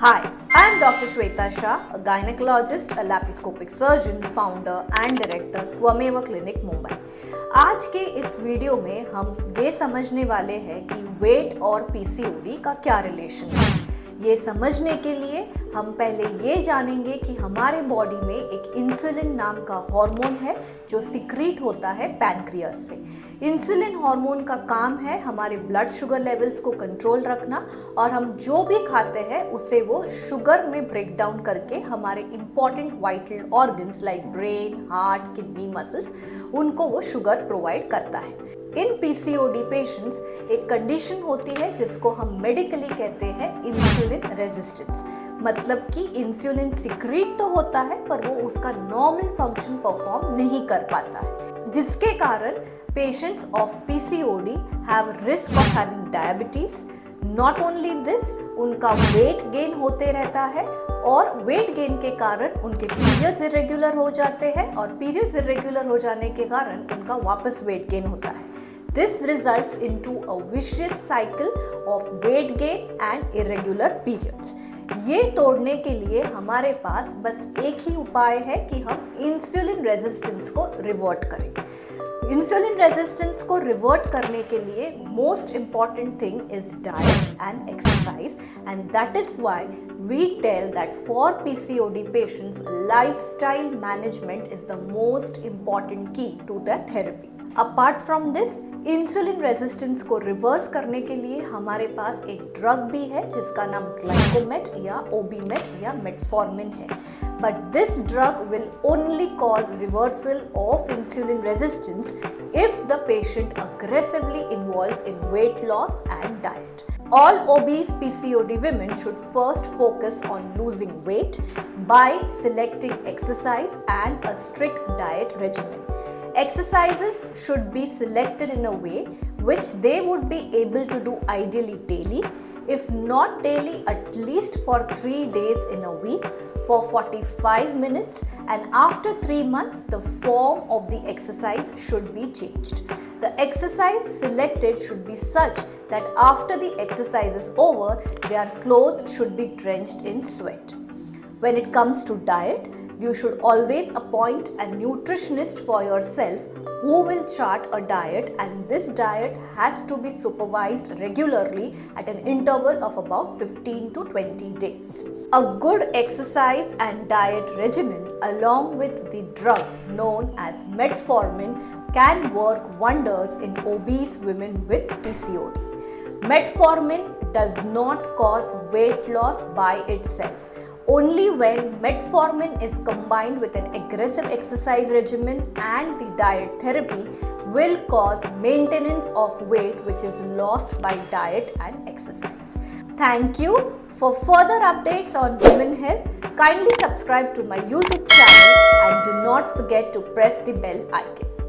Hi, I am Dr. Shweta Shah, a gynecologist, a laparoscopic surgeon, founder and director, Twameva Clinic, Mumbai. आज के इस video में हम ये समझने वाले हैं कि वेट और पीसीओडी का क्या रिलेशन है। ये समझने के लिए हम पहले ये जानेंगे कि हमारे बॉडी में एक इंसुलिन नाम का हार्मोन है जो सिक्रीट होता है पैनक्रियास से। इंसुलिन हार्मोन का काम है हमारे ब्लड शुगर लेवल्स को कंट्रोल रखना और हम जो भी खाते हैं उसे वो शुगर में ब्रेक डाउन करके हमारे important vital organs like brain, heart, kidney, muscles उनको वो शुगर प्रोवाइड करता है। इन पीसीओडी पेशेंट्स एक कंडीशन होती है जिसको हम मेडिकली कहते हैं इंसुलिन रेजिस्टेंस, मतलब कि इंसुलिन सिक्रीट तो होता है पर वो उसका नॉर्मल फंक्शन परफॉर्म नहीं कर पाता है, जिसके कारण patients of PCOD have risk of having diabetes. Not only this, उनका वेट गेन होते रहता है और वेट गेन के कारण उनके पीरियड्स इरेगुलर हो जाते हैं और पीरियड्स इरेगुलर हो जाने के कारण उनका वापस वेट गेन होता है। This results into a vicious cycle of weight gain and irregular periods. ये तोड़ने के लिए हमारे पास बस एक ही उपाय है कि हम इंसुलिन रेजिस्टेंस को रिवर्ट करें। इंसुलिन रेजिस्टेंस को रिवर्ट करने के लिए most important thing is diet and exercise, and that is why we tell that for PCOD patients, lifestyle management is the most important key to their therapy. Apart from this, insulin resistance को reverse करने के लिए हमारे पास एक drug भी है जिसका नाम ग्लाइकोमेट या ओबीमेट या मेटफॉर्मिन है। But this drug will only cause reversal of insulin resistance if the patient aggressively involves in weight loss and diet. All obese PCOD women should first focus on losing weight by selecting exercise and a strict diet regimen. Exercises should be selected in a way which they would be able to do ideally daily, if not daily, at least for 3 days in a week for 45 minutes, and after 3 months the form of the exercise should be changed. The exercise selected should be such that after the exercise is over, their clothes should be drenched in sweat. When it comes to diet, you should always appoint a nutritionist for yourself who will chart a diet, and this diet has to be supervised regularly at an interval of about 15 to 20 days. A good exercise and diet regimen along with the drug known as metformin can work wonders in obese women with PCOD. Metformin does not cause weight loss by itself. Only when metformin is combined with an aggressive exercise regimen and the diet therapy will cause maintenance of weight which is lost by diet and exercise. Thank you. For further updates on women health, kindly subscribe to my YouTube channel and do not forget to press the bell icon.